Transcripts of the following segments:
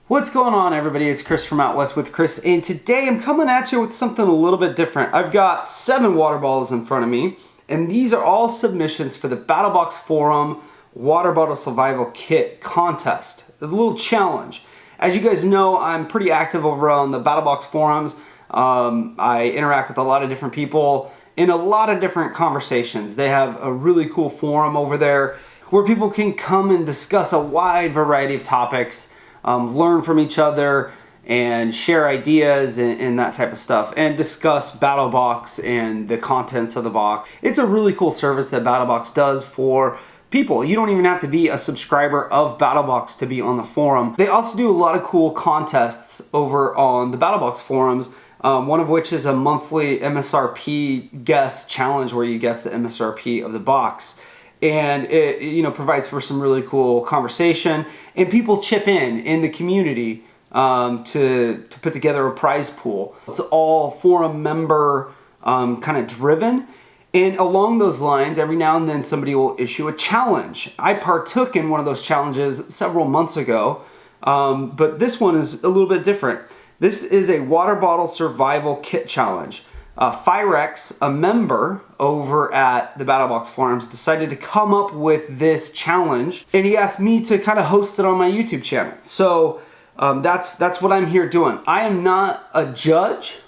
What's going on, everybody? It's Chris from Out West with Chris, and today I'm coming at you with something a little bit different. I've got 7 water bottles in front of me, and these are all submissions for the BattlBox Forum Water Bottle Survival Kit contest, a little challenge. As you guys know, I'm pretty active over on the BattlBox forums. I interact with a lot of different people in a lot of different conversations. They have a really cool forum over there where people can come and discuss a wide variety of topics, learn from each other, and share ideas and that type of stuff, and discuss BattlBox and the contents of the box. It's a really cool service that BattlBox does for people. You don't even have to be a subscriber of BattlBox to be on the forum. They also do a lot of cool contests over on the BattlBox forums, one of which is a monthly MSRP guess challenge where you guess the MSRP of the box. And it provides for some really cool conversation, and people chip in the community to put together a prize pool. It's all forum member kind of driven, and along those lines, every now and then somebody will issue a challenge. I partook in one of those challenges several months ago, but this one is a little bit different. This is a water bottle survival kit challenge. Firex, a member over at the BattlBox forums, decided to come up with this challenge, and he asked me to kind of host it on my YouTube channel. So that's what I'm here doing. I am not a judge.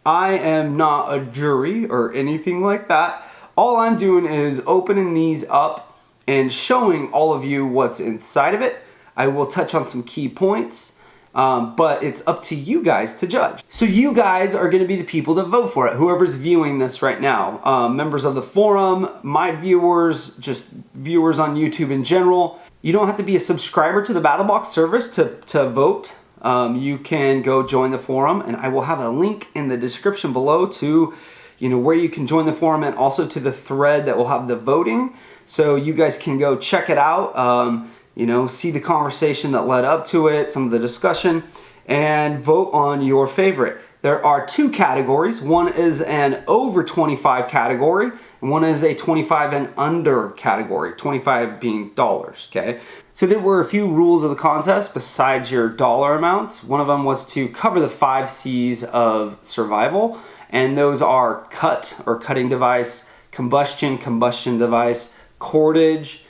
I am not a jury or anything like that. All I'm doing is opening these up and showing all of you what's inside of it. I will touch on some key points. But it's up to you guys to judge. So you guys are going to be the people that vote for it, whoever's viewing this right now. Members of the forum, my viewers, just viewers on YouTube in general. You don't have to be a subscriber to the BattlBox service to vote. You can go join the forum, and I will have a link in the description below to where you can join the forum, and also to the thread that will have the voting. So you guys can go check it out. See the conversation that led up to it, some of the discussion, and vote on your favorite. There are 2 categories. One is an over 25 category, and one is a 25 and under category, 25 being dollars, okay? So there were a few rules of the contest besides your dollar amounts. One of them was to cover the 5 C's of survival, and those are cut or cutting device, combustion device, cordage,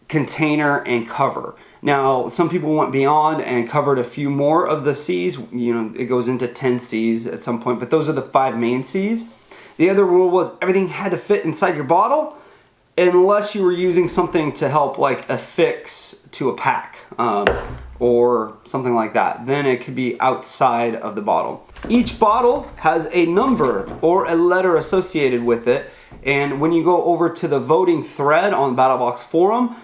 container, and cover. Now, some people went beyond and covered a few more of the C's. It goes into 10 C's at some point, but those are the 5 main C's. The other rule was everything had to fit inside your bottle unless you were using something to help, like affix to a pack or something like that. Then it could be outside of the bottle. Each bottle has a number or a letter associated with it, and when you go over to the voting thread on BattlBox forum,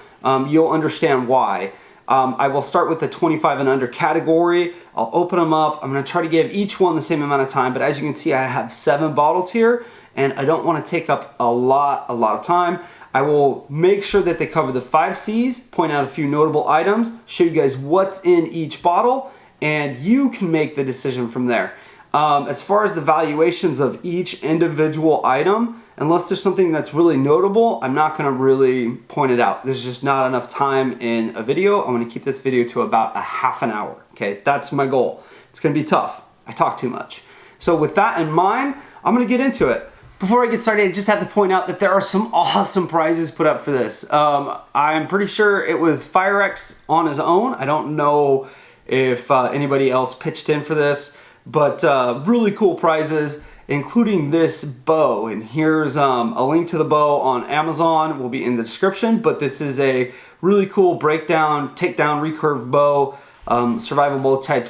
you'll understand why. I will start with the 25 and under category. I'll open them up. I'm going to try to give each one the same amount of time, but as you can see, I have 7 bottles here, and I don't want to take up a lot of time. I will make sure that they cover the 5 C's, point out a few notable items, show you guys what's in each bottle, and you can make the decision from there. As far as the valuations of each individual item, unless there's something that's really notable, I'm not going to really point it out. There's just not enough time in a video. I want to keep this video to about a half an hour. Okay, that's my goal. It's going to be tough. I talk too much. So with that in mind, I'm going to get into it. Before I get started, I just have to point out that there are some awesome prizes put up for this. I'm pretty sure it was Firex on his own. I don't know if anybody else pitched in for this, but really cool prizes, including this bow. And here's a link to the bow on Amazon, will be in the description, but this is a really cool breakdown, takedown, recurve bow, survival bow type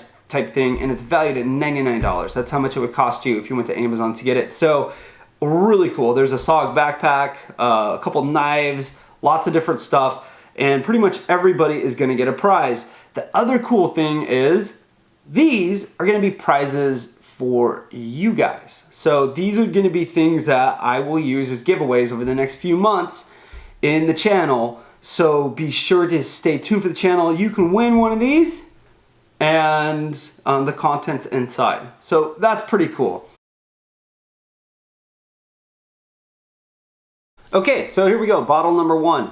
thing, and it's valued at $99. That's how much it would cost you if you went to Amazon to get it. So really cool. There's a SOG backpack, a couple knives, lots of different stuff, and pretty much everybody is going to get a prize. The other cool thing is these are going to be prizes for you guys. So these are going to be things that I will use as giveaways over the next few months in the channel. So be sure to stay tuned for the channel. You can win one of these and the contents inside. So that's pretty cool. Okay, so here we go. Bottle number 1.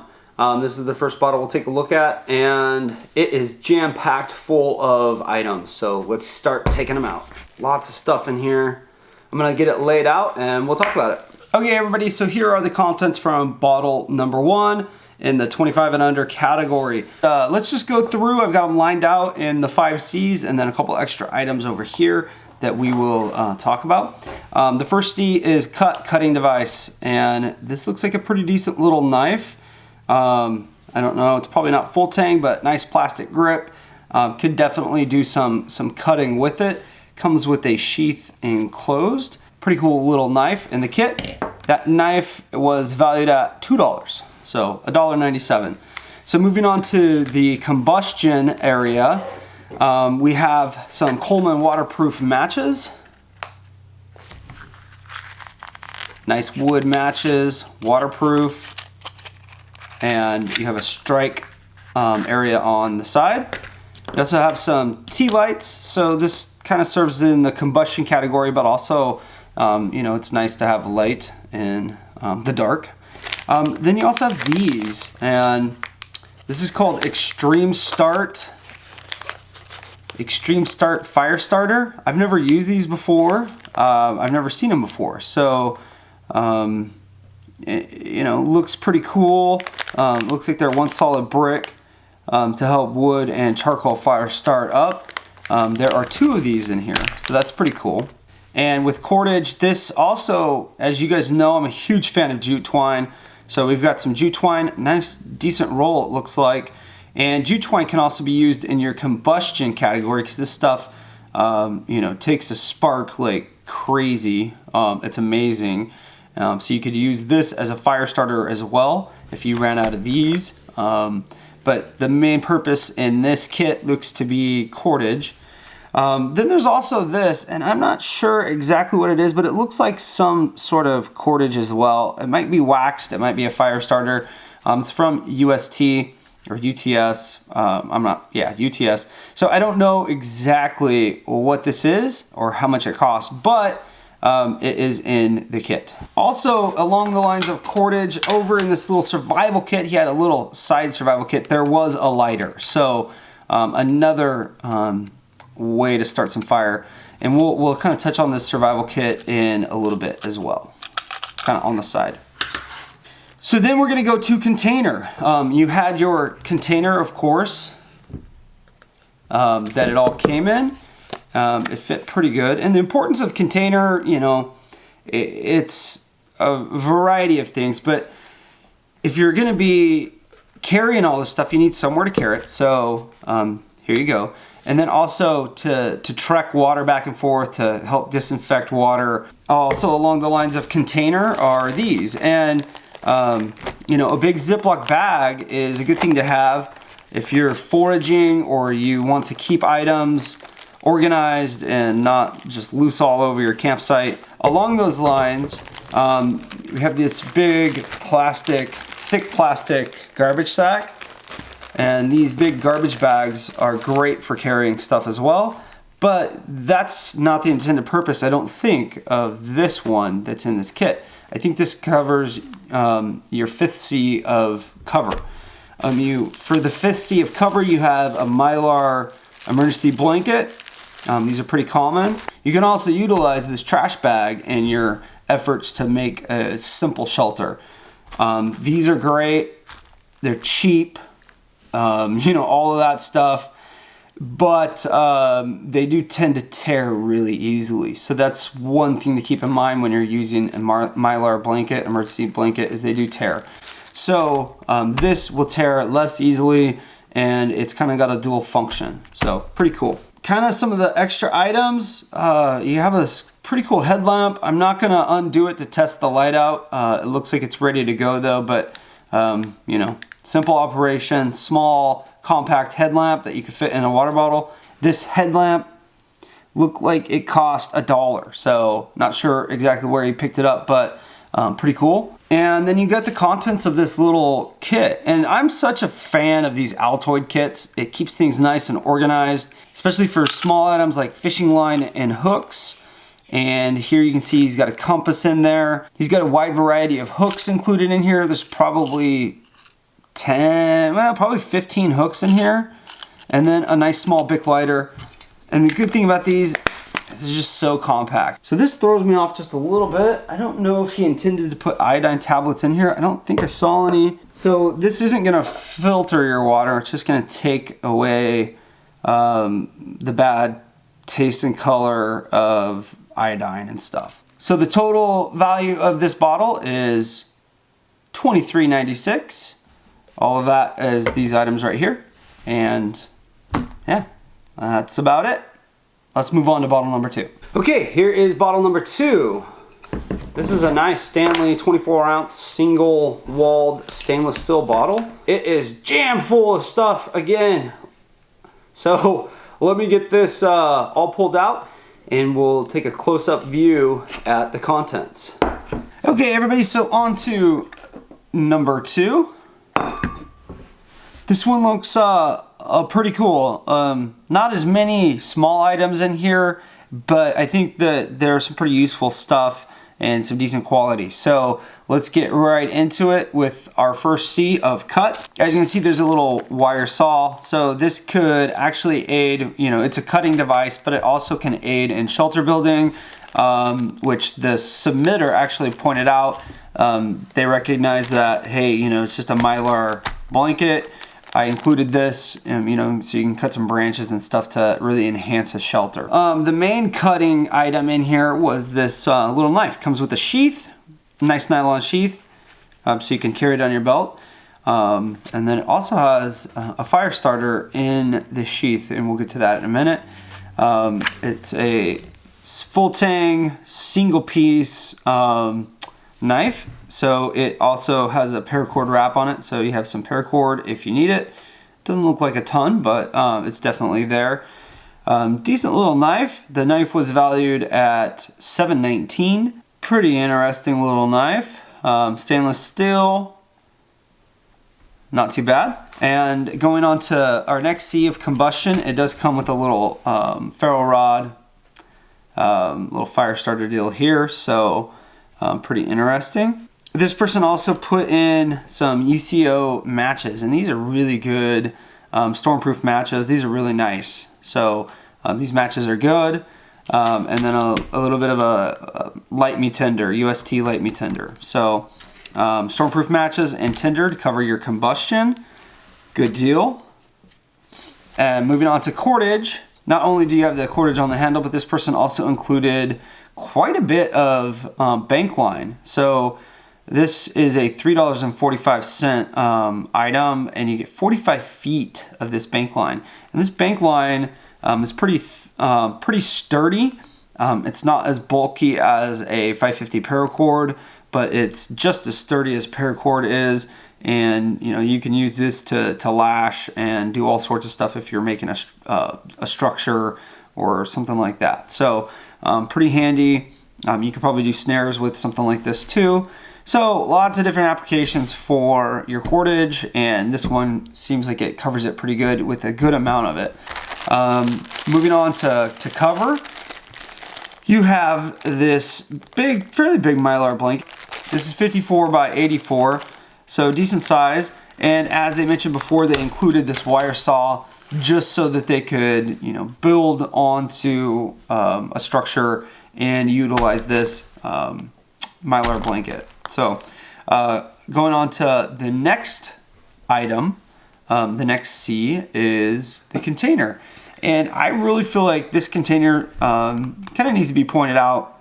This is the first bottle we'll take a look at, and it is jam-packed full of items. So let's start taking them out. Lots of stuff in here. I'm gonna get it laid out and we'll talk about it. Okay, everybody, so here are the contents from bottle number 1 in the 25 and under category. Let's just go through. I've got them lined out in the 5 C's and then a couple extra items over here that we will talk about. The first C is cutting device, and this looks like a pretty decent little knife. I don't know, it's probably not full tang, but nice plastic grip. Could definitely do some cutting with it. Comes with a sheath enclosed. Pretty cool little knife in the kit. That knife was valued at $2, so $1.97. So moving on to the combustion area, we have some Coleman waterproof matches. Nice wood matches, waterproof, and you have a strike area on the side. You also have some tea lights, so this kind of serves in the combustion category, but also, you know, it's nice to have light in the dark. Then you also have these, and this is called Extreme Start Fire Starter. I've never used these before. I've never seen them before, so you know, looks pretty cool. Looks like they're one solid brick to help wood and charcoal fire start up. There are 2 of these in here, so that's pretty cool. And with cordage, this also, as you guys know, I'm a huge fan of jute twine. So we've got some jute twine, nice decent roll it looks like. And jute twine can also be used in your combustion category because this stuff, you know, takes a spark like crazy. It's amazing. So you could use this as a fire starter as well if you ran out of these. But the main purpose in this kit looks to be cordage. Then there's also this, and I'm not sure exactly what it is, but it looks like some sort of cordage as well. It might be waxed, it might be a fire starter. It's from UST or UTS. UTS. So I don't know exactly what this is or how much it costs, but it is in the kit. Also, along the lines of cordage, over in this little survival kit, he had a little side survival kit. There was a lighter, so another way to start some fire. And we'll kind of touch on this survival kit in a little bit as well, kind of on the side. So then we're going to go to container. You had your container, of course, that it all came in. It fit pretty good. And the importance of container, you know, it's a variety of things, but if you're going to be carrying all this stuff, you need somewhere to carry it. So here you go. And then also to trek water back and forth to help disinfect water. Also along the lines of container are these. And you know, a big Ziploc bag is a good thing to have if you're foraging or you want to keep items organized and not just loose all over your campsite. Along those lines, we have this big thick plastic garbage sack. And these big garbage bags are great for carrying stuff as well. But that's not the intended purpose, I don't think, of this one that's in this kit. I think this covers your 5th C of cover. For the 5th C of cover, you have a Mylar emergency blanket. These are pretty common. You can also utilize this trash bag in your efforts to make a simple shelter. These are great. They're cheap. You know, all of that stuff, but they do tend to tear really easily. So that's one thing to keep in mind when you're using a Mylar blanket, emergency blanket, is they do tear. So this will tear less easily, and it's kind of got a dual function. So pretty cool. Kind of some of the extra items. You have this pretty cool headlamp. I'm not gonna undo it to test the light out. It looks like it's ready to go though, but you know, simple operation, small, compact headlamp that you could fit in a water bottle. This headlamp looked like it cost $1, so not sure exactly where he picked it up, but pretty cool. And then you got the contents of this little kit. And I'm such a fan of these Altoid kits. It keeps things nice and organized, especially for small items like fishing line and hooks. And here you can see he's got a compass in there. He's got a wide variety of hooks included in here. There's probably 10, well, probably 15 hooks in here, and then a nice small Bic lighter. And the good thing about these is they're just so compact. So this throws me off just a little bit. I don't know if he intended to put iodine tablets in here. I don't think I saw any. So this isn't gonna filter your water. It's just gonna take away the bad taste and color of iodine and stuff. So the total value of this bottle is $23.96. All of that is these items right here. And yeah, that's about it. Let's move on to bottle number 2. Okay, here is bottle number 2. This is a nice Stanley 24-ounce single-walled stainless steel bottle. It is jam full of stuff again. So let me get this all pulled out and we'll take a close-up view at the contents. Okay, everybody, so on to number 2. This one looks pretty cool. Not as many small items in here, but I think that there's some pretty useful stuff and some decent quality. So let's get right into it with our first C of cut. As you can see, there's a little wire saw. So this could actually aid, it's a cutting device, but it also can aid in shelter building, which the submitter actually pointed out. They recognize that, hey, it's just a Mylar blanket. I included this, so you can cut some branches and stuff to really enhance a shelter. The main cutting item in here was this little knife. Comes with a sheath, nice nylon sheath, so you can carry it on your belt. And then it also has a fire starter in the sheath, and we'll get to that in a minute. It's a full tang, single piece knife. So it also has a paracord wrap on it, so you have some paracord if you need it. Doesn't look like a ton, but it's definitely there. Decent little knife. The knife was valued at $7.19. Pretty interesting little knife. Stainless steel. Not too bad. And going on to our next C of combustion, it does come with a little ferro rod, little fire starter deal here, so pretty interesting. This person also put in some UCO matches, and these are really good stormproof matches. These are really nice. So these matches are good. And then a little bit of a light me tinder, UST light me tinder. So stormproof matches and tinder to cover your combustion. Good deal. And moving on to cordage. Not only do you have the cordage on the handle, but this person also included quite a bit of bank line. So this is a $3.45 item, and you get 45 feet of this bank line. And this bank line is pretty sturdy. It's not as bulky as a 550 paracord, but it's just as sturdy as paracord is. And you can use this to lash and do all sorts of stuff if you're making a structure or something like that. So pretty handy. You could probably do snares with something like this too. So lots of different applications for your cordage, and this one seems like it covers it pretty good with a good amount of it. Moving on to cover, you have this fairly big Mylar blanket. This is 54 by 84, so decent size. And as they mentioned before, they included this wire saw just so that they could, build onto a structure and utilize this Mylar blanket. So going on to the next item, the next C is the container. And I really feel like this container kind of needs to be pointed out.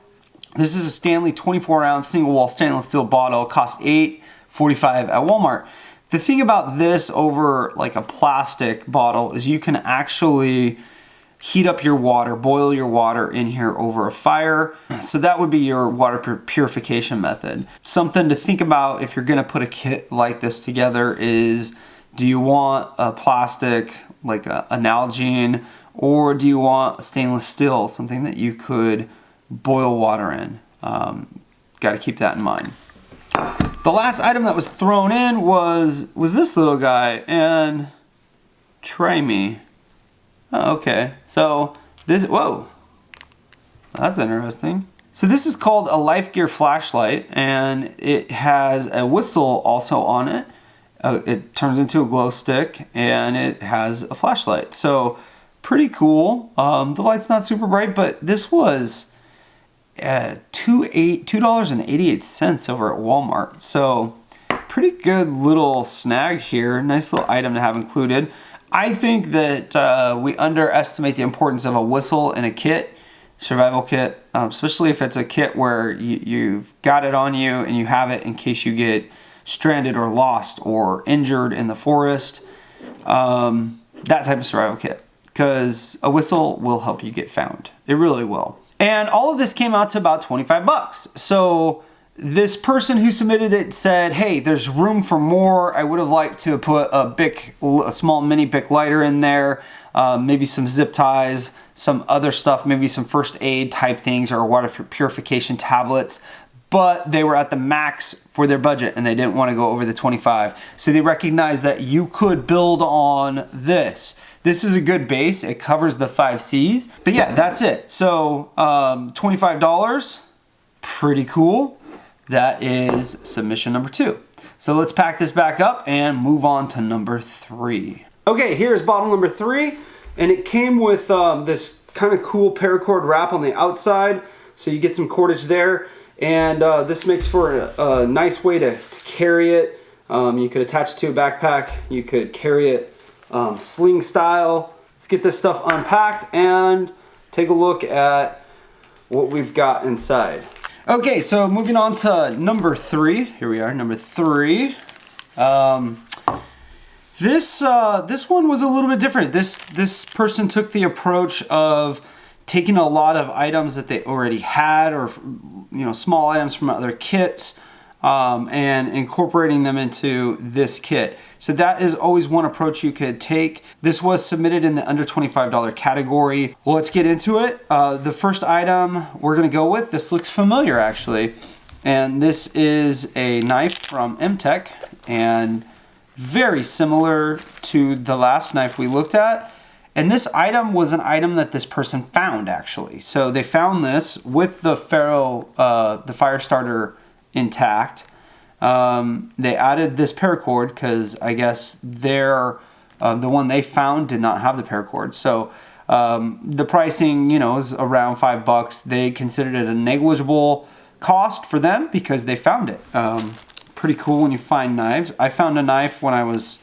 This is a Stanley 24-ounce single-wall stainless steel bottle. It costs $8.45 at Walmart. The thing about this over like a plastic bottle is you can actually heat up your water, boil your water in here over a fire. So that would be your water purification method. Something to think about if you're gonna put a kit like this together is, do you want a plastic like a Nalgene, or do you want stainless steel, something that you could boil water in? Got to keep that in mind. The last item that was thrown in was this little guy, and try me. Oh, okay, so this, whoa, that's interesting. So this is called a Life Gear flashlight, and it has a whistle also on it. it turns into a glow stick, and it has a flashlight. So pretty cool. The light's not super bright, but this was $2.88 over at Walmart. So pretty good little snag here. Nice little item to have included. I think that we underestimate the importance of a whistle in a kit, survival kit, especially if it's a kit where you've got it on you and you have it in case you get stranded or lost or injured in the forest. That type of survival kit, because a whistle will help you get found. It really will. And all of this came out to about 25 bucks. So this person who submitted it said, hey, there's room for more. I would have liked to put a small mini Bic lighter in there, maybe some zip ties, some other stuff, maybe some first aid type things or water purification tablets. But they were at the max for their budget and they didn't want to go over the 25. So they recognized that you could build on this. This is a good base. It covers the 5 C's. But yeah, that's it. So $25, pretty cool. That is submission number 2. So let's pack this back up and move on to number 3. Okay, here's bottle number 3. And it came with this kind of cool paracord wrap on the outside. So you get some cordage there. And this makes for a nice way to carry it. You could attach it to a backpack. You could carry it sling style. Let's get this stuff unpacked and take a look at what we've got inside. Okay, so moving on to number 3. Here we are, number 3. This one was a little bit different. This person took the approach of taking a lot of items that they already had, or small items from other kits, and incorporating them into this kit. So that is always one approach you could take. This was submitted in the under $25 category. Well, let's get into it. The first item we're gonna go with, this looks familiar actually, and this is a knife from MTech, and very similar to the last knife we looked at. And this item was an item that this person found actually. So they found this with the the fire starter intact. They added this paracord because I guess the one they found did not have the paracord. So the pricing, is around $5. They considered it a negligible cost for them because they found it. Pretty cool when you find knives. I found a knife when I was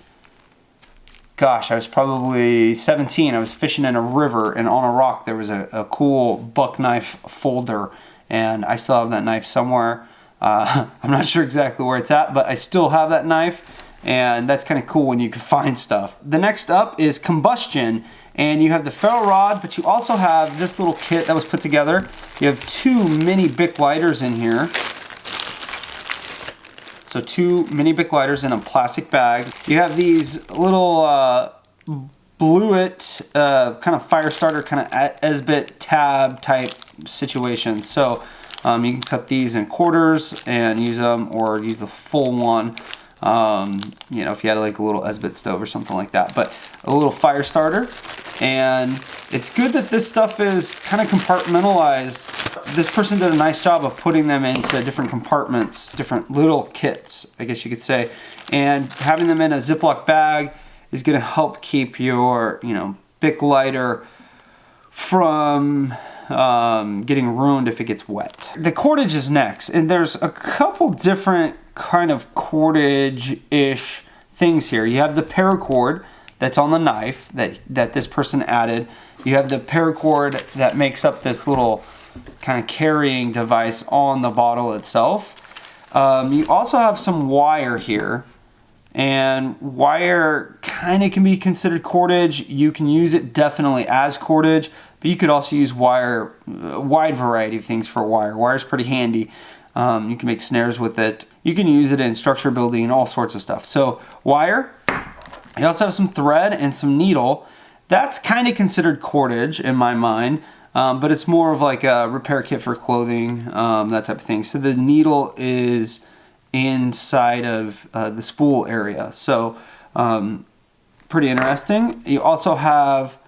probably 17. I was fishing in a river, and on a rock there was a cool buck knife folder, and I still have that knife somewhere. I'm not sure exactly where it's at, but I still have that knife, and that's kind of cool when you can find stuff. The next up is combustion, and you have the ferro rod, but you also have this little kit that was put together. You have 2 mini Bic lighters in here. So 2 mini Bic lighters in a plastic bag. You have these little Bluet kind of fire starter, kind of Esbit tab type situations. So you can cut these in quarters and use them, or use the full one. If you had like a little Esbit stove or something like that. But a little fire starter. And it's good that this stuff is kind of compartmentalized. This person did a nice job of putting them into different compartments, different little kits, I guess you could say. And having them in a Ziploc bag is going to help keep your, Bic lighter from getting ruined if it gets wet. The cordage is next, and there's a couple different kind of cordage-ish things here. You have the paracord that's on the knife that this person added. You have the paracord that makes up this little kind of carrying device on the bottle itself. You also have some wire here, and wire kind of can be considered cordage. You can use it definitely as cordage, but you could also use wire, a wide variety of things for wire. Wire's pretty handy. You can make snares with it. You can use it in structure building and all sorts of stuff. So wire. You also have some thread and some needle. That's kind of considered cordage in my mind, but it's more of like a repair kit for clothing, that type of thing. So the needle is inside of the spool area. So pretty interesting. You also have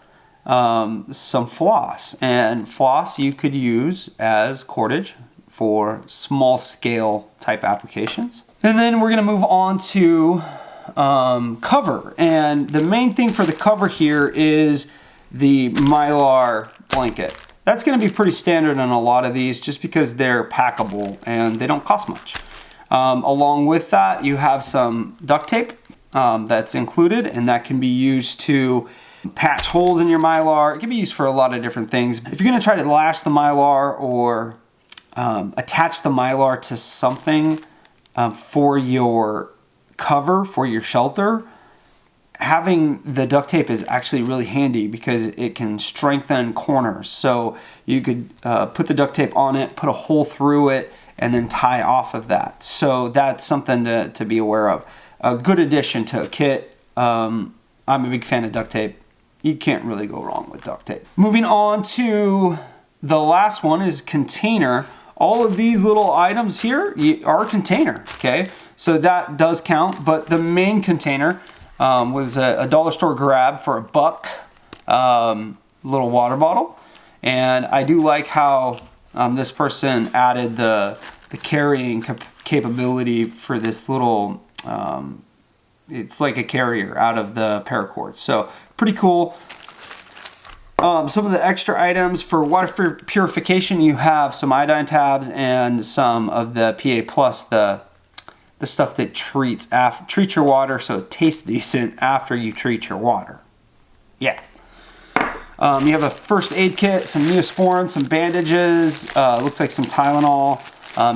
some floss, and floss you could use as cordage for small scale type applications. And then we're going to move on to cover, and the main thing for the cover here is the Mylar blanket. That's going to be pretty standard on a lot of these just because they're packable and they don't cost much. Along with that, you have some duct tape that's included, and that can be used to patch holes in your Mylar. It can be used for a lot of different things. If you're going to try to lash the Mylar or attach the Mylar to something for your cover, for your shelter, having the duct tape is actually really handy because it can strengthen corners. So you could put the duct tape on it, put a hole through it, and then tie off of that. So that's something to be aware of. A good addition to a kit. I'm a big fan of duct tape. You can't really go wrong with duct tape. Moving on to the last one is container. All of these little items here are container, okay? So that does count, but the main container was a dollar store grab for $1, little water bottle. And I do like how this person added the carrying capability for this little, it's like a carrier out of the paracord. So pretty cool. Some of the extra items for water purification, you have some iodine tabs and some of the PA Plus, the stuff that treats your water so it tastes decent after you treat your water. Yeah. You have a first aid kit, some Neosporin, some bandages, looks like some Tylenol,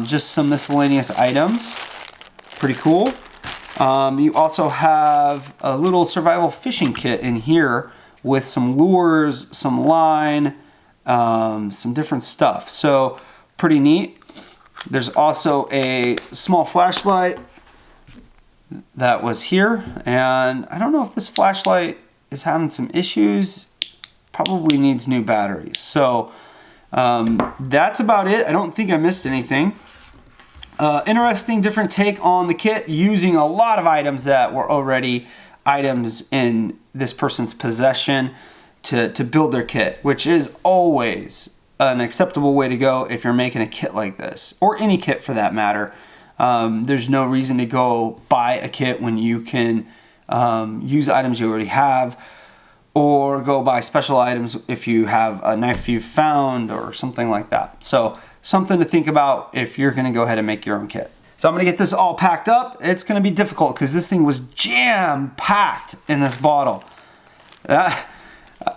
just some miscellaneous items. Pretty cool. You also have a little survival fishing kit in here with some lures, some line, some different stuff. So pretty neat. There's also a small flashlight that was here, and I don't know if this flashlight is having some issues. Probably needs new batteries. So that's about it. I don't think I missed anything. Interesting different take on the kit, using a lot of items that were already items in this person's possession to build their kit, which is always an acceptable way to go if you're making a kit like this, or any kit for that matter. There's no reason to go buy a kit when you can use items you already have, or go buy special items if you have a knife you found or something like that. So something to think about if you're going to go ahead and make your own kit. So I'm going to get this all packed up. It's going to be difficult because this thing was jam-packed in this bottle.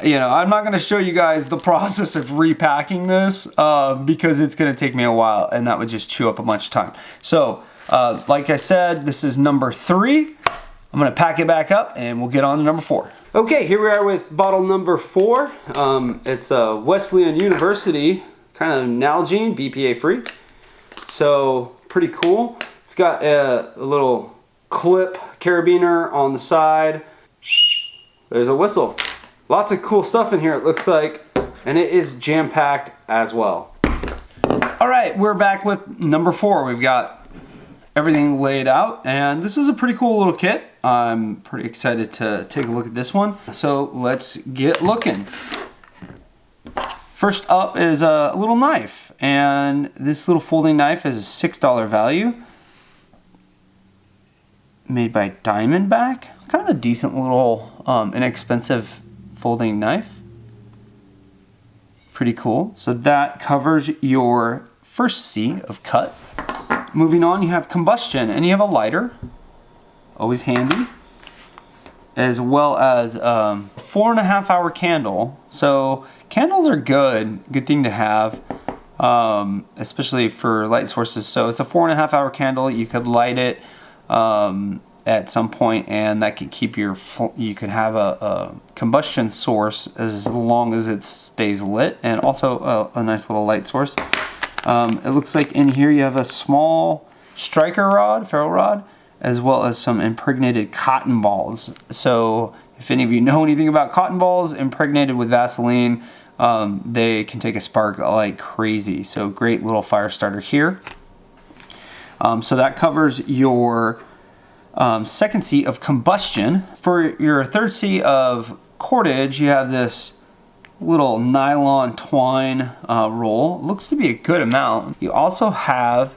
You know, I'm not going to show you guys the process of repacking this because it's going to take me a while, and that would just chew up a bunch of time. So like I said, this is number 3. I'm going to pack it back up and we'll get on to number 4. Okay, here we are with bottle number 4. It's a Wesleyan University kind of Nalgene, BPA free. So pretty cool. It's got a little clip carabiner on the side. There's a whistle. Lots of cool stuff in here, it looks like, and it is jam-packed as well. All right, we're back with number 4. We've got everything laid out, and this is a pretty cool little kit. I'm pretty excited to take a look at this one. So let's get looking. First up is a little knife, and this little folding knife is a $6 value. Made by Diamondback. Kind of a decent little inexpensive folding knife. Pretty cool. So that covers your first C of cut. Moving on, you have combustion, and you have a lighter. Always handy. As well as a 4.5 hour candle. So candles are good thing to have, especially for light sources. So it's a 4.5 hour candle. You could light it at some point, and that could keep you could have a combustion source as long as it stays lit, and also a nice little light source. It looks like in here you have a small striker rod, ferro rod, as well as some impregnated cotton balls. So if any of you know anything about cotton balls impregnated with Vaseline, they can take a spark like crazy. So great little fire starter here. So that covers your second C of combustion. For your third C of cordage, you have this little nylon twine roll. Looks to be a good amount. You also have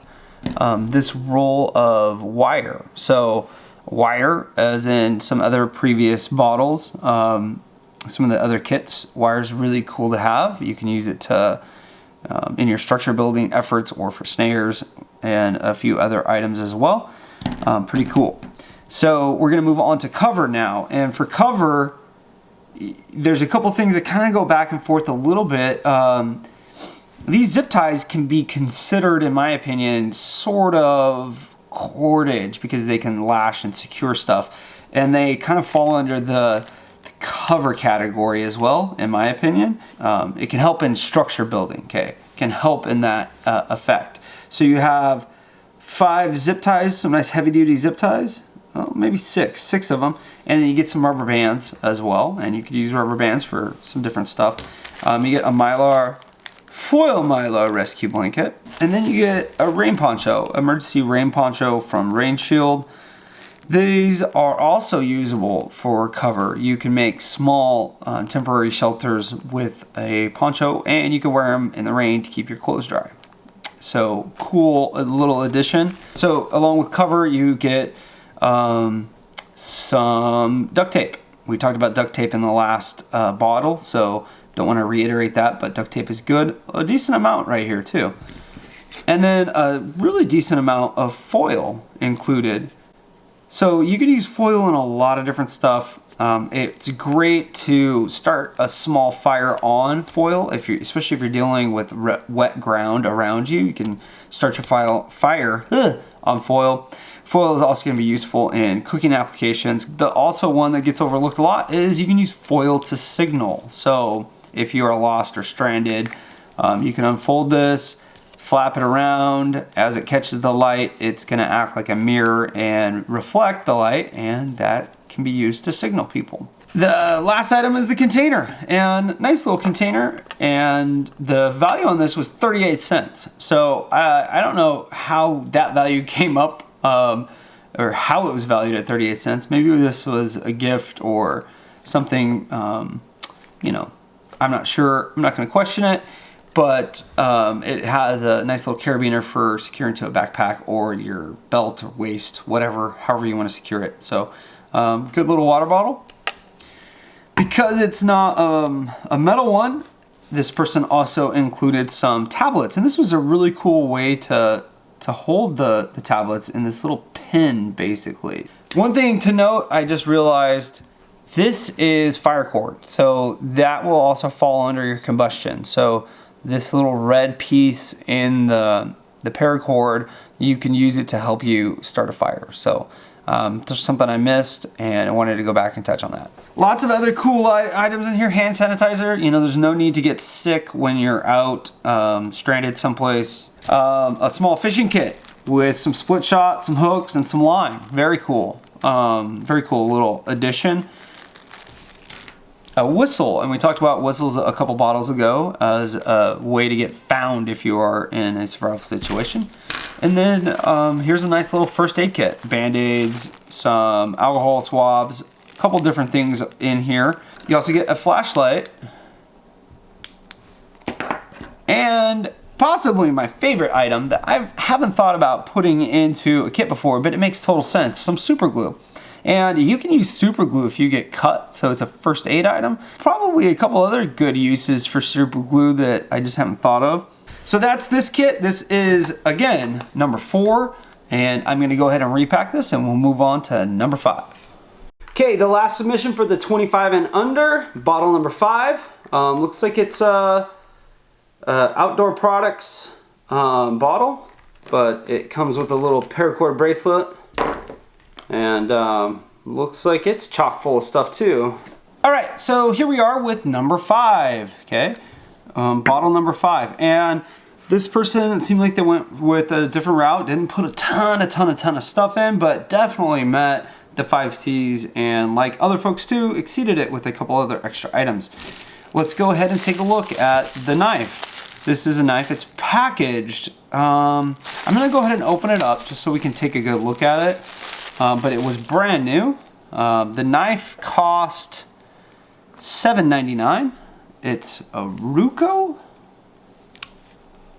this roll of wire. So wire as in some other previous bottles. Some of the other kits, wire is really cool to have. You can use it to in your structure building efforts or for snares and a few other items as well. Pretty cool. So we're going to move on to cover now, and for cover there's a couple things that kind of go back and forth a little bit. These zip ties can be considered, in my opinion, sort of cordage because they can lash and secure stuff, and they kind of fall under the cover category as well, in my opinion. It can help in structure building, okay? It can help in that effect. So you have 5 zip ties, some nice heavy duty zip ties, maybe six of them, and then you get some rubber bands as well, and you could use rubber bands for some different stuff. You get a foil Mylar rescue blanket, and then you get a rain poncho, emergency rain poncho from Rain Shield. These are also usable for cover. You can make small temporary shelters with a poncho, and you can wear them in the rain to keep your clothes dry. So cool, a little addition. So along with cover, you get some duct tape. We talked about duct tape in the last bottle, so don't want to reiterate that, but duct tape is good. A decent amount right here too. And then a really decent amount of foil included. So you can use foil in a lot of different stuff. It's great to start a small fire on foil, especially if you're dealing with wet ground around you. You can start your fire on foil. Foil is also going to be useful in cooking applications. Also one that gets overlooked a lot is you can use foil to signal. So if you are lost or stranded, you can unfold this, flap it around. As it catches the light, it's going to act like a mirror and reflect the light, and that can be used to signal people. The last item is the container, and nice little container, and the value on this was 38 cents. So I don't know how that value came up, or how it was valued at 38 cents. Maybe this was a gift or something, you know, I'm not sure. I'm not going to question it. But it has a nice little carabiner for securing to a backpack or your belt or waist, whatever, however you want to secure it. So good little water bottle. Because it's not a metal one, this person also included some tablets. And this was a really cool way to hold the tablets in this little pin, basically. One thing to note, I just realized, this is fire cord. So that will also fall under your combustion. So this little red piece in the paracord, you can use it to help you start a fire. So there's something I missed, and I wanted to go back and touch on that. Lots of other cool items in here. Hand sanitizer. You know, there's no need to get sick when you're out stranded someplace. A small fishing kit with some split shot, some hooks, and some line. Very cool. Very cool little addition. A whistle, and we talked about whistles a couple bottles ago as a way to get found if you are in a survival situation. And then here's a nice little first aid kit. Band-aids, some alcohol swabs, a couple different things in here. You also get a flashlight. And possibly my favorite item that I haven't thought about putting into a kit before, but it makes total sense, some super glue. And you can use super glue if you get cut, so it's a first aid item. Probably a couple other good uses for super glue that I just haven't thought of. So that's this kit. This is, again, number 4, and I'm gonna go ahead and repack this and we'll move on to number 5. Okay, the last submission for the 25 and under, bottle number 5. Looks like it's Outdoor Products bottle, but it comes with a little paracord bracelet. And looks like it's chock full of stuff too. All right, so here we are with number 5, okay? Bottle number 5. And this person, it seemed like they went with a different route, didn't put a ton of stuff in, but definitely met the 5 C's, and like other folks too, exceeded it with a couple other extra items. Let's go ahead and take a look at the knife. This is a knife, it's packaged. I'm gonna go ahead and open it up just so we can take a good look at it. But it was brand new. The knife cost $7.99. It's a Ruko.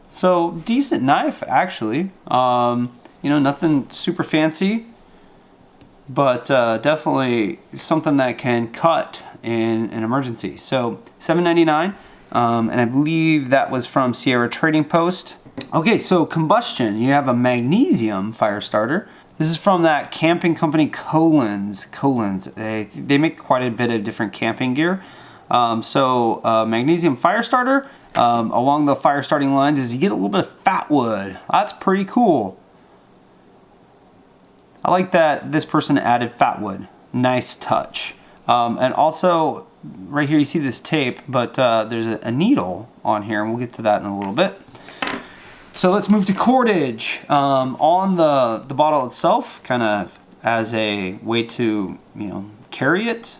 So decent knife actually. You know, nothing super fancy. but definitely something that can cut in an emergency. So $7.99, and I believe that was from Sierra Trading Post. Okay, so combustion. You have a magnesium fire starter. This is from that camping company Colins. They make quite a bit of different camping gear. Magnesium fire starter. Along the fire starting lines is you get a little bit of fat wood. That's pretty cool. I like that this person added fat wood. Nice touch. And also, right here you see this tape, but there's a needle on here, and we'll get to that in a little bit. So let's move to cordage. On the bottle itself, kind of as a way to carry it,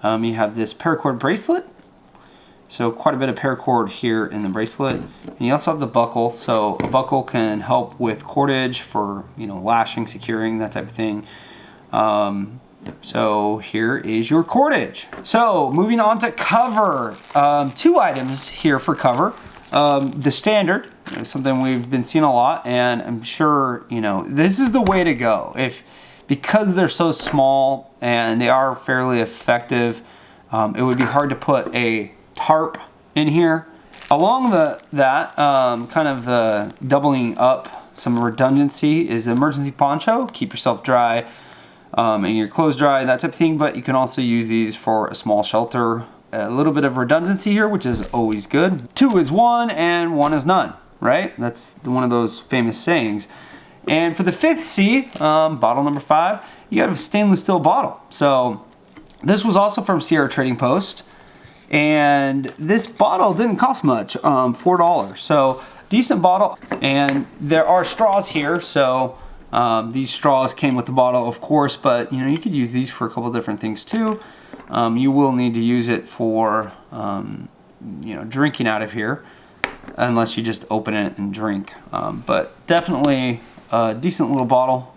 you have this paracord bracelet. So quite a bit of paracord here in the bracelet. And you also have the buckle. So a buckle can help with cordage for lashing, securing, that type of thing. So here is your cordage. So moving on to cover. 2 items here for cover. The standard, something we've been seeing a lot, and I'm sure this is the way to go. Because they're so small and they are fairly effective, it would be hard to put a tarp in here. Along kind of the doubling up some redundancy is the emergency poncho. Keep yourself dry and your clothes dry, that type of thing, but you can also use these for a small shelter. A little bit of redundancy here, which is always good. 2 is 1 and 1 is none, right? That's one of those famous sayings. And for the 5th C, bottle number 5, you have a stainless steel bottle. So this was also from Sierra Trading Post. And this bottle didn't cost much, $4. So decent bottle. And there are straws here. So these straws came with the bottle, of course, but you could use these for a couple different things too. You will need to use it for drinking out of here, unless you just open it and drink. But definitely a decent little bottle.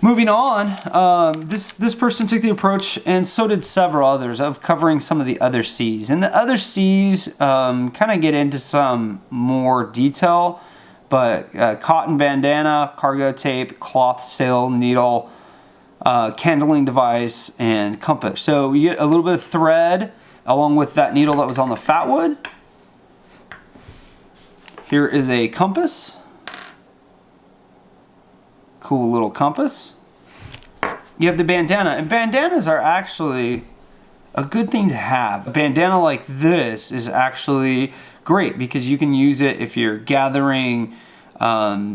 Moving on, this person took the approach, and so did several others, of covering some of the other C's. And the other C's kind of get into some more detail, but cotton bandana, cargo tape, cloth sail needle, candling device, and compass. So you get a little bit of thread along with that needle that was on the fat wood. Here is a compass. Cool little compass. You have the bandana, and bandanas are actually a good thing to have. A bandana like this is actually great because you can use it if you're gathering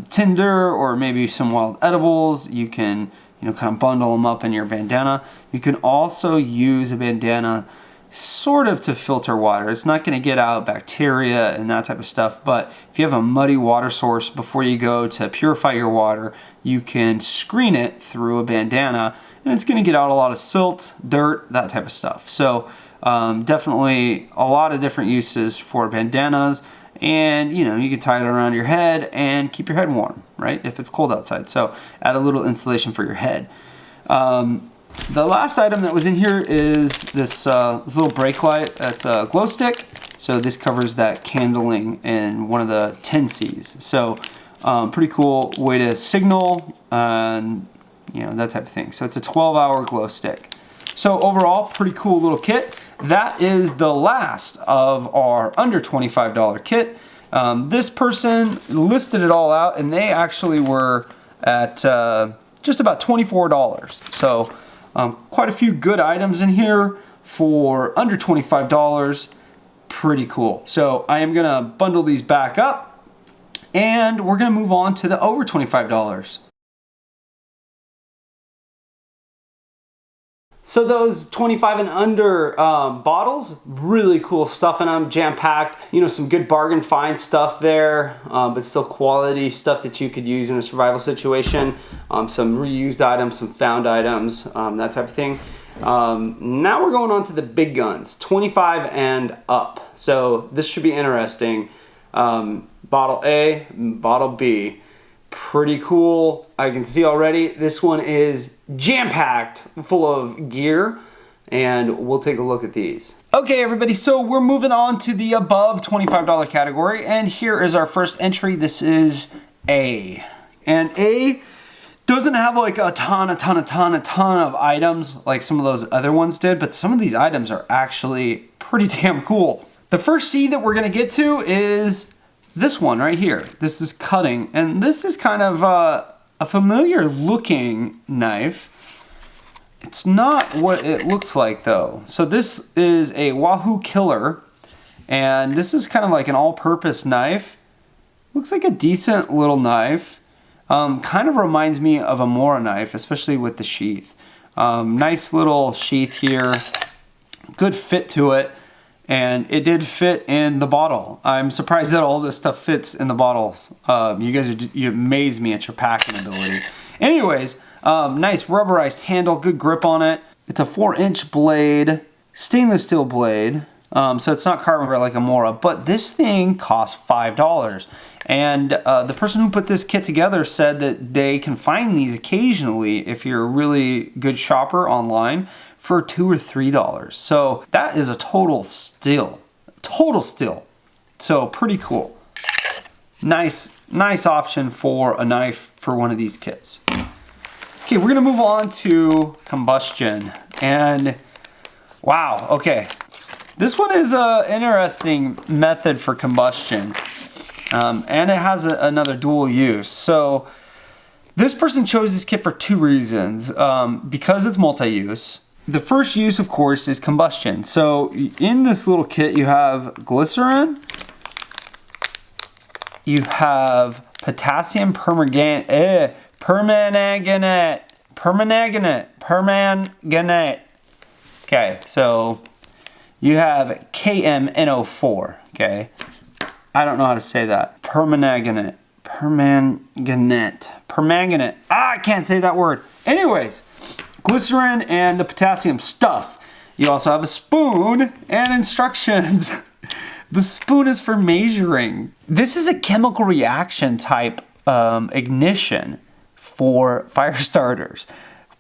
tinder or maybe some wild edibles. You can kind of bundle them up in your bandana. You can also use a bandana sort of to filter water. It's not going to get out bacteria and that type of stuff, but if you have a muddy water source before you go to purify your water, you can screen it through a bandana, and it's going to get out a lot of silt, dirt, that type of stuff. So definitely a lot of different uses for bandanas, and you can tie it around your head and keep your head warm, right, if it's cold outside. So add a little insulation for your head. The last item that was in here is this little brake light. That's a glow stick. So this covers that candling in one of the 10 C's. So pretty cool way to signal and that type of thing. So it's a 12-hour glow stick. So overall, pretty cool little kit. That is the last of our under $25 kit. This person listed it all out, and they actually were at just about $24. So quite a few good items in here for under $25. Pretty cool. So I am gonna bundle these back up, and we're gonna move on to the over $25. So those 25 and under bottles, really cool stuff in them, jam-packed. Some good bargain find stuff there, but still quality stuff that you could use in a survival situation. Some reused items, some found items, that type of thing. Now we're going on to the big guns, 25 and up. So this should be interesting. Bottle A, bottle B. Pretty cool. I can see already this one is jam-packed full of gear, and we'll take a look at these. Okay everybody, so we're moving on to the above $25 category, and here is our first entry. This is A. And A Doesn't have like a ton of items like some of those other ones did, but some of these items are actually pretty damn cool. The first seed that we're gonna get to is this one right here. This is cutting, and this is kind of a familiar looking knife. It's not what it looks like though. So this is a Wahoo Killer, and this is kind of like an all-purpose knife. Looks like a decent little knife. Kind of reminds me of a Mora knife, especially with the sheath. Nice little sheath here. Good fit to it. And it did fit in the bottle. I'm surprised that all this stuff fits in the bottles. You amaze me at your packing ability. Anyways, nice rubberized handle, good grip on it. It's a 4-inch blade, stainless steel blade. So it's not carbon like a Mora, but this thing costs $5. And the person who put this kit together said that they can find these occasionally if you're a really good shopper online for $2 or $3. So that is a total steal. So pretty cool. Nice option for a knife for one of these kits. Okay, we're gonna move on to combustion. And wow, okay. This one is an interesting method for combustion. And it has another dual use. So this person chose this kit for 2 reasons. Because it's multi-use. The first use, of course, is combustion. So in this little kit, you have glycerin, you have potassium permanganate. Okay, so you have KMNO4. Okay, I don't know how to say that. Permanganate. I can't say that word. Anyways. Glycerin and the potassium stuff. You also have a spoon and instructions. The spoon is for measuring. This is a chemical reaction type ignition for fire starters.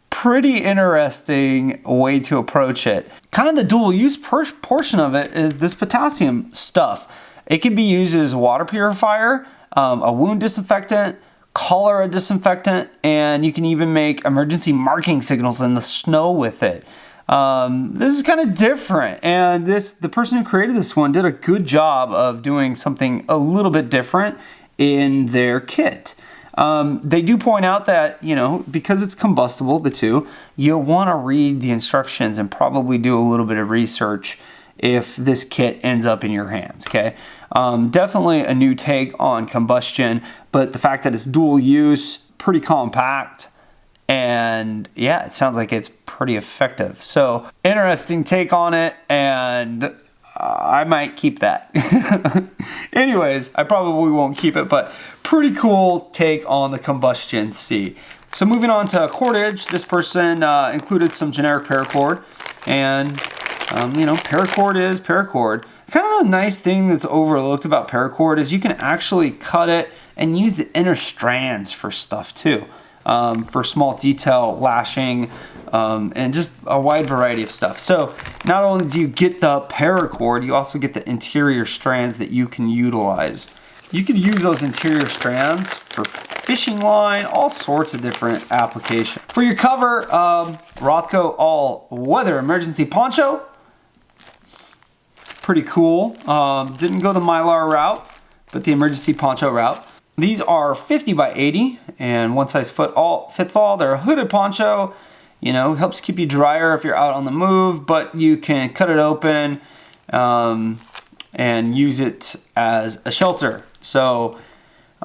Pretty interesting way to approach it. Kind of the dual use portion of it is this potassium stuff. It can be used as a water purifier, a wound disinfectant, cholera disinfectant, and you can even make emergency marking signals in the snow with it. This is kind of different, and the person who created this one did a good job of doing something a little bit different in their kit. They do point out that, you know, because it's combustible, the two, you'll want to read the instructions and probably do a little bit of research if this kit ends up in your hands, okay? Definitely a new take on combustion, but the fact that it's dual use, pretty compact, and yeah, it sounds like it's pretty effective. So interesting take on it, and I might keep that. Anyways, I probably won't keep it, but pretty cool take on the combustion C. So moving on to cordage, this person included some generic paracord, and you know, paracord is paracord. Kind of a nice thing that's overlooked about paracord is you can actually cut it and use the inner strands for stuff too. For small detail, lashing, and just a wide variety of stuff. So not only do you get the paracord, you also get the interior strands that you can utilize. You could use those interior strands for fishing line, all sorts of different applications. For your cover, Rothko all-weather emergency poncho. Pretty cool. Didn't go the Mylar route, but the emergency poncho route. These are 50 by 80 and one size fits all. They're a hooded poncho, you know, helps keep you drier if you're out on the move, but you can cut it open and use it as a shelter. So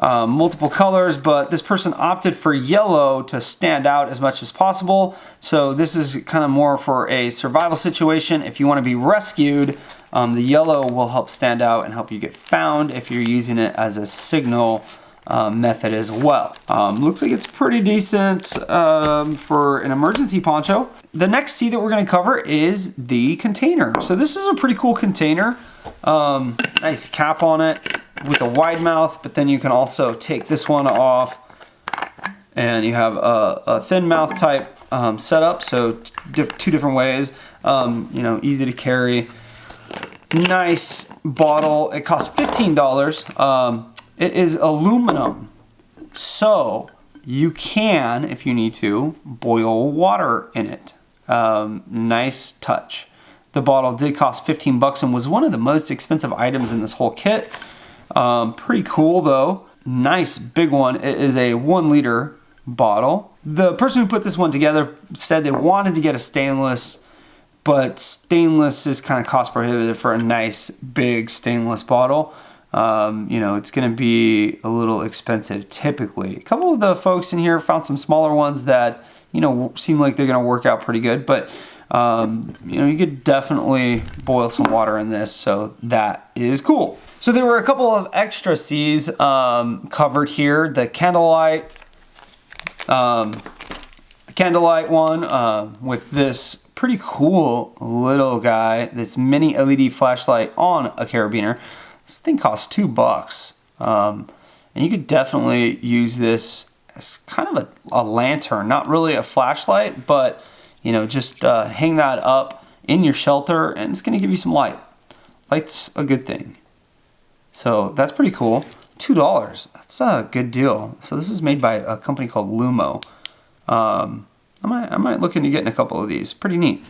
multiple colors, but this person opted for yellow to stand out as much as possible. So this is kind of more for a survival situation. If you want to be rescued, the yellow will help stand out and help you get found if you're using it as a signal method as well. Looks like it's pretty decent for an emergency poncho. The next C that we're going to cover is the container. So this is a pretty cool container. Nice cap on it with a wide mouth, but then you can also take this one off and you have a thin mouth type setup. So two different ways, you know, easy to carry. Nice bottle. It costs $15. It is aluminum. So you can, if you need to, boil water in it. Nice touch. The bottle did cost 15 bucks and was one of the most expensive items in this whole kit. Pretty cool though. Nice big one. It is a 1 liter bottle. The person who put this one together said they wanted to get a stainless, but stainless is kind of cost prohibitive for a nice big stainless bottle. You know, it's going to be a little expensive typically. A couple of the folks in here found some smaller ones that, you know, seem like they're going to work out pretty good, but you know, you could definitely boil some water in this, so that is cool. So there were a couple of extra C's covered here. The candlelight one with this pretty cool little guy, this mini LED flashlight on a carabiner. This thing costs $2, and you could definitely use this as kind of a lantern, not really a flashlight, but you know, just hang that up in your shelter and it's gonna give you some light. Light's a good thing. So that's pretty cool. $2, that's a good deal. So this is made by a company called Lumo. I might look into getting a couple of these. Pretty neat.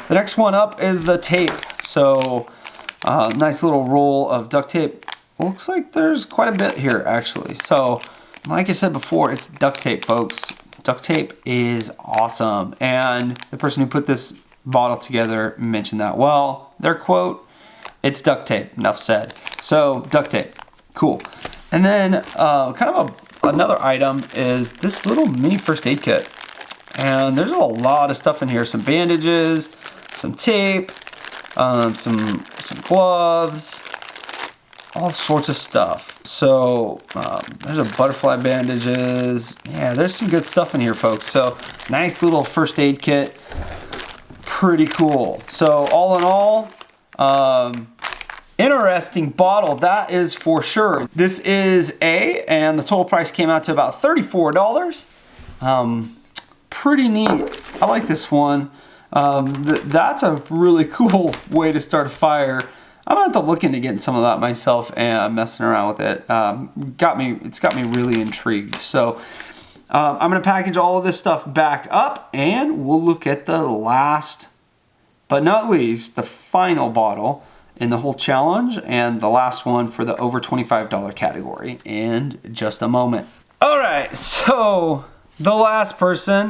The next one up is the tape. So nice little roll of duct tape. Looks like there's quite a bit here actually. So like I said before, it's duct tape, folks. Duct tape is awesome. And the person who put this bottle together mentioned that. Well, their quote, it's duct tape, enough said. So duct tape, cool. And then kind of another item is this little mini first aid kit. And there's a lot of stuff in here. Some bandages, some tape, some gloves, all sorts of stuff. So there's a butterfly bandages. Yeah, there's some good stuff in here, folks. So nice little first aid kit. Pretty cool. So all in all, interesting bottle, that is for sure. This is and the total price came out to about $34. Pretty neat. I like this one. That's a really cool way to start a fire. I'm gonna have to look into getting some of that myself and messing around with it. It's got me really intrigued. So I'm gonna package all of this stuff back up and we'll look at the last, but not least, the final bottle in the whole challenge and the last one for the over $25 category in just a moment. All right, so the last person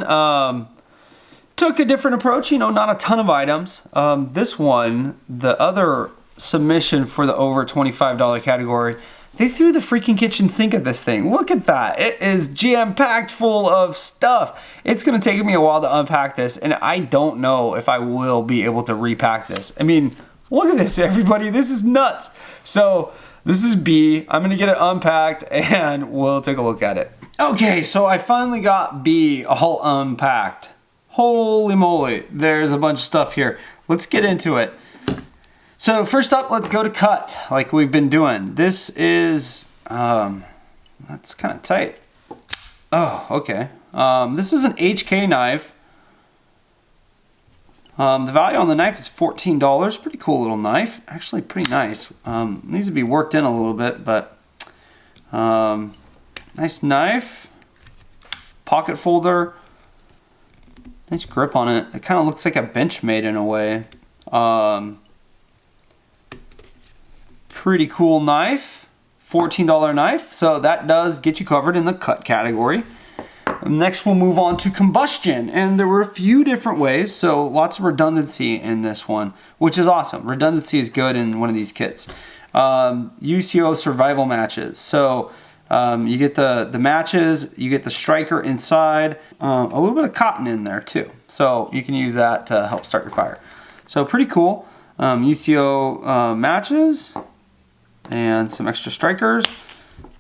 took a different approach, you know, not a ton of items. This one, the other submission for the over $25 category, they threw the freaking kitchen sink at this thing. Look at that. It is jam-packed full of stuff. It's gonna take me a while to unpack this, and I don't know if I will be able to repack this. I mean, look at this, everybody. This is nuts. So this is B. I'm gonna get it unpacked and we'll take a look at it. Okay, so I finally got B all unpacked. Holy moly, there's a bunch of stuff here. Let's get into it. So first up, let's go to cut, like we've been doing. This is, that's kind of tight. Oh, okay. This is an HK knife. The value on the knife is $14. Pretty cool little knife. Actually pretty nice. Needs to be worked in a little bit, but nice knife. Pocket folder. Nice grip on it. It kind of looks like a Benchmade in a way. Pretty cool knife. $14 knife. So that does get you covered in the cut category. Next we'll move on to combustion, and there were a few different ways, so lots of redundancy in this one, which is awesome. Redundancy is good in one of these kits. UCO survival matches. So you get the matches, you get the striker inside, a little bit of cotton in there too. So you can use that to help start your fire. So pretty cool. UCO matches and some extra strikers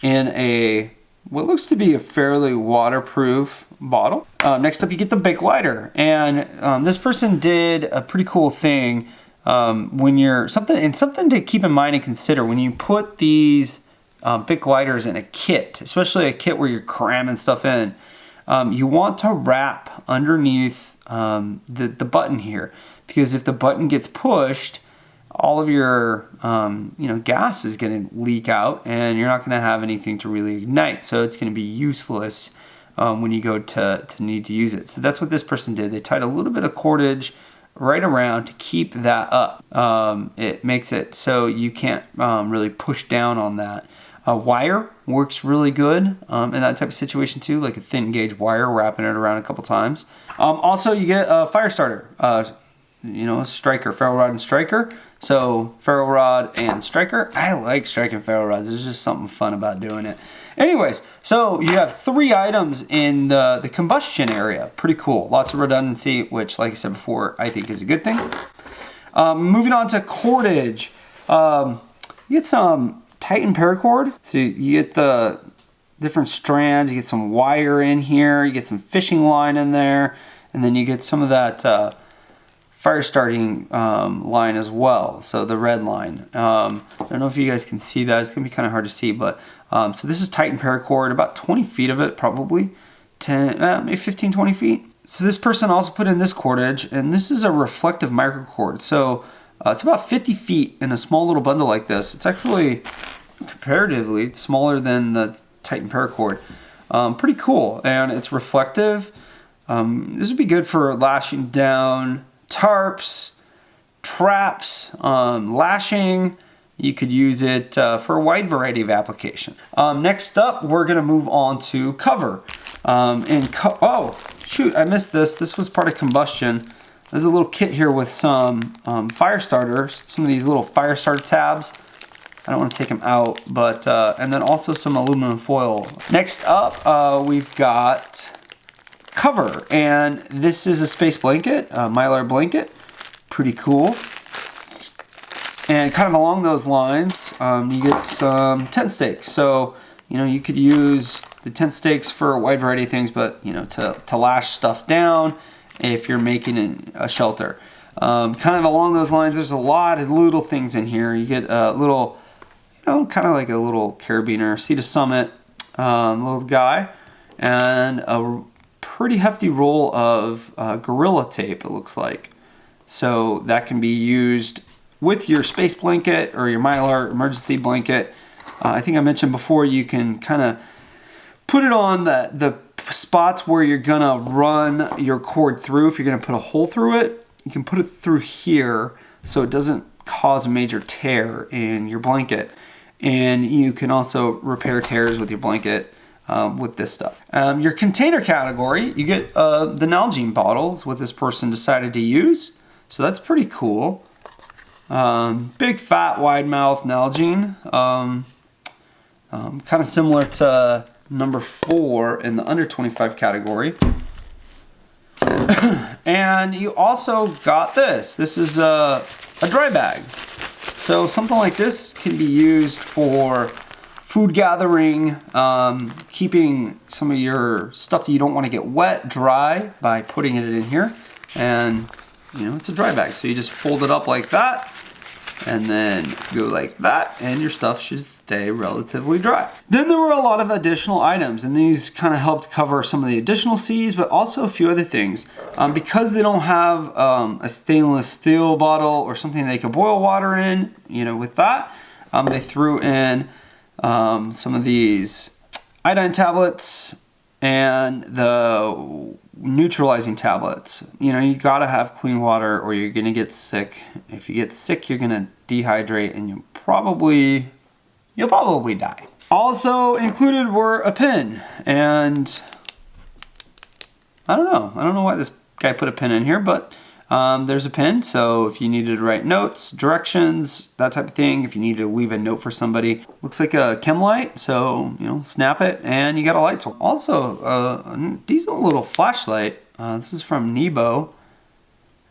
in a what looks to be a fairly waterproof bottle. Next up you get the Bic lighter, and this person did a pretty cool thing when you're something to keep in mind and consider when you put these Bic lighters in a kit, especially a kit where you're cramming stuff in. You want to wrap underneath the button here, because if the button gets pushed, all of your gas is going to leak out, and you're not going to have anything to really ignite. So it's going to be useless when you go to need to use it. So that's what this person did. They tied a little bit of cordage right around to keep that up. It makes it so you can't really push down on that. Wire works really good in that type of situation too, like a thin gauge wire, wrapping it around a couple times. Also, you get a fire starter, a striker, ferro rod and striker. So ferro rod and striker. I like striking ferro rods. There's just something fun about doing it. Anyways, so you have 3 items in the combustion area. Pretty cool. Lots of redundancy, which, like I said before, I think is a good thing. Moving on to cordage. You get some Titan paracord. So you get the different strands. You get some wire in here. You get some fishing line in there. And then you get some of that fire starting line as well. So the red line. I don't know if you guys can see that. It's going to be kind of hard to see, but so this is Titan paracord, about 20 feet of it, probably 10, maybe 15, 20 feet. So this person also put in this cordage, and this is a reflective microcord. So it's about 50 feet in a small little bundle like this. It's actually comparatively smaller than the Titan paracord. Pretty cool, and it's reflective. This would be good for lashing down tarps, traps, lashing. You could use it for a wide variety of application. Next up, we're gonna move on to cover. Oh, shoot, I missed this. This was part of combustion. There's a little kit here with some fire starters, some of these little fire starter tabs. I don't want to take them out, but, and then also some aluminum foil. Next up, we've got cover, and this is a space blanket, a mylar blanket. Pretty cool. And kind of along those lines, you get some tent stakes. So, you could use the tent stakes for a wide variety of things, but, to lash stuff down if you're making a shelter. Kind of along those lines, there's a lot of little things in here. You get a little, kind of like a little carabiner, Sea to Summit little guy, and a pretty hefty roll of Gorilla Tape, it looks like. So that can be used with your space blanket or your mylar emergency blanket. I think I mentioned before, you can kind of put it on the spots where you're gonna run your cord through. If you're gonna put a hole through it, you can put it through here so it doesn't cause a major tear in your blanket. And you can also repair tears with your blanket with this stuff. Your container category, you get the Nalgene bottles, what this person decided to use. So that's pretty cool. Big fat wide mouth Nalgene, kind of similar to number 4 in the under 25 category. And you also got this. This is a dry bag. So something like this can be used for food gathering, keeping some of your stuff that you don't want to get wet dry by putting it in here. And it's a dry bag, so you just fold it up like that and then go like that, and your stuff should stay relatively dry. Then there were a lot of additional items, and these kind of helped cover some of the additional C's, but also a few other things. Because they don't have a stainless steel bottle or something they could boil water in, with that, they threw in some of these iodine tablets and the neutralizing tablets. You gotta have clean water or you're gonna get sick. If you get sick, you're gonna dehydrate and you'll probably die. Also included were a pen, and I don't know why this guy put a pen in here, but there's a pen. So if you needed to write notes, directions, that type of thing, if you needed to leave a note for somebody, looks like a chem light. So, snap it and you got a light source. Also, a decent little flashlight. This is from Nebo.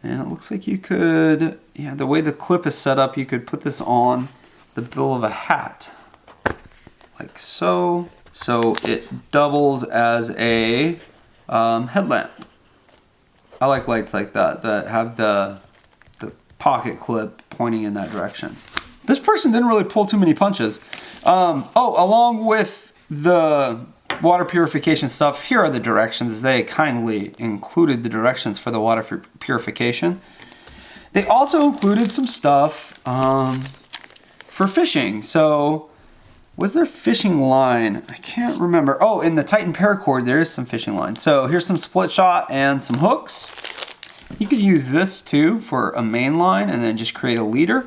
And it looks like you could, the way the clip is set up, you could put this on the bill of a hat. Like so. So it doubles as a headlamp. I like lights like that have the pocket clip pointing in that direction. This person didn't really pull too many punches. Along with the water purification stuff, here are the directions. They kindly included the directions for the water purification. They also included some stuff for fishing. So was there fishing line? I can't remember. Oh, in the Titan paracord, there is some fishing line. So here's some split shot and some hooks. You could use this too for a main line and then just create a leader.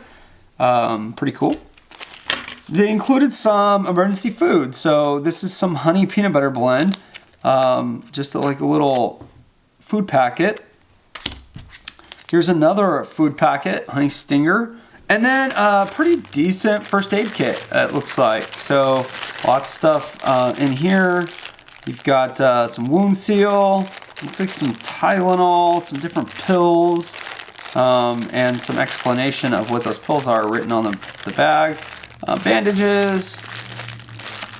Pretty cool. They included some emergency food. So this is some honey peanut butter blend. Just like a little food packet. Here's another food packet, honey stinger. And then a pretty decent first aid kit, it looks like. So lots of stuff in here. You've got some wound seal, looks like some Tylenol, some different pills, and some explanation of what those pills are written on the bag. Bandages,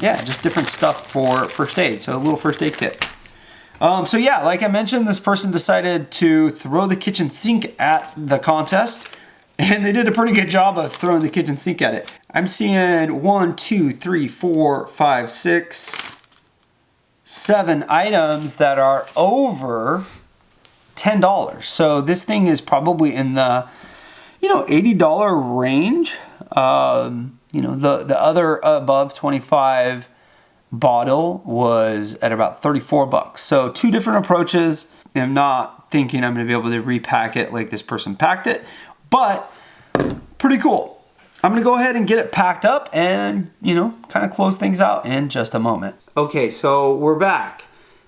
yeah, just different stuff for first aid. So a little first aid kit. So yeah, like I mentioned, this person decided to throw the kitchen sink at the contest. And they did a pretty good job of throwing the kitchen sink at it. I'm seeing 1, 2, 3, 4, 5, 6, 7 items that are over $10. So this thing is probably in the, $80 range. The other above 25 bottle was at about 34 bucks. So 2 different approaches. I'm not thinking I'm going to be able to repack it like this person packed it. But pretty cool. I'm gonna go ahead and get it packed up and, kind of close things out in just a moment. Okay, so we're back.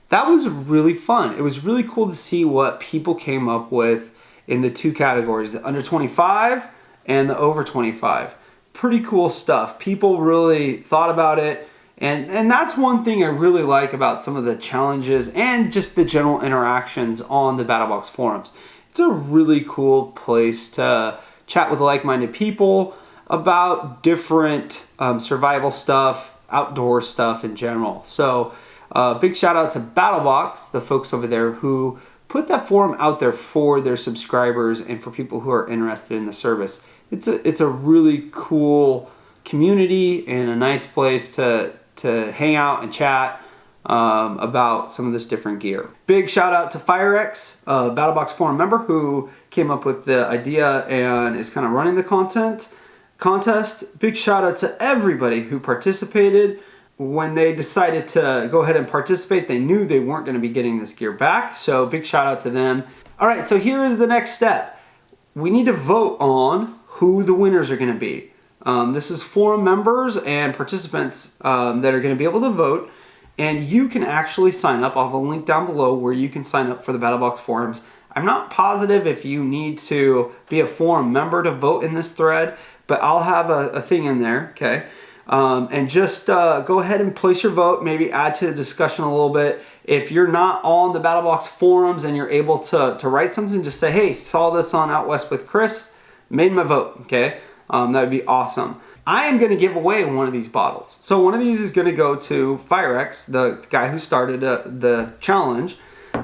That was really fun. It was really cool to see what people came up with in the 2 categories, the under 25 and the over 25. Pretty cool stuff. People really thought about it. And that's one thing I really like about some of the challenges and just the general interactions on the BattlBox forums. It's a really cool place to chat with like-minded people about different survival stuff, outdoor stuff in general. So big shout out to BattlBox, the folks over there who put that forum out there for their subscribers and for people who are interested in the service. It's a really cool community and a nice place to hang out and chat about some of this different gear. Big shout out to FireX, a BattlBox forum member who came up with the idea and is kind of running the contest. Big shout out to everybody who participated. When they decided to go ahead and participate, they knew they weren't going to be getting this gear back. So big shout out to them. All right, so here is the next step. We need to vote on who the winners are going to be. This is forum members and participants that are going to be able to vote. And you can actually sign up. I'll have a link down below where you can sign up for the BattlBox forums. I'm not positive if you need to be a forum member to vote in this thread, but I'll have a thing in there, okay? And just go ahead and place your vote, maybe add to the discussion a little bit. If you're not on the BattlBox forums and you're able to write something, just say, hey, saw this on Out West with Chris, made my vote, okay? That would be awesome. I am going to give away one of these bottles. So one of these is going to go to FireX, the guy who started the challenge.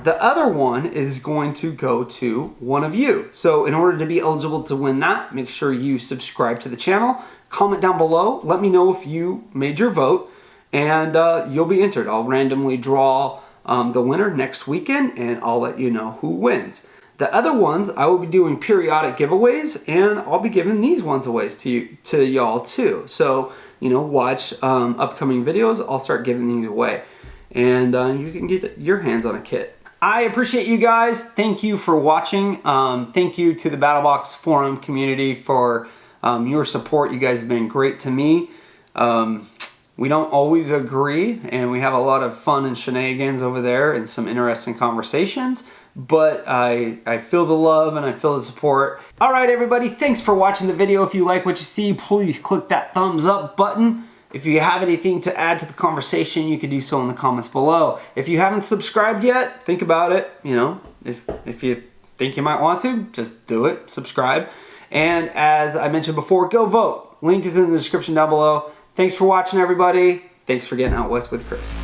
The other one is going to go to one of you. So in order to be eligible to win that, make sure you subscribe to the channel. Comment down below. Let me know if you made your vote. And you'll be entered. I'll randomly draw the winner next weekend, and I'll let you know who wins. The other ones, I will be doing periodic giveaways, and I'll be giving these ones away to y'all too. So, watch upcoming videos. I'll start giving these away, and you can get your hands on a kit. I appreciate you guys. Thank you for watching. Thank you to the BattlBox forum community for your support. You guys have been great to me. We don't always agree, and we have a lot of fun and shenanigans over there and some interesting conversations. But I feel the love and I feel the support. All right, everybody, thanks for watching the video. If you like what you see, please click that thumbs up button. If you have anything to add to the conversation, you can do so in the comments below. If you haven't subscribed yet, think about it. If you think you might want to, just do it, subscribe. And as I mentioned before, go vote. Link is in the description down below. Thanks for watching, everybody. Thanks for getting Out West with Chris.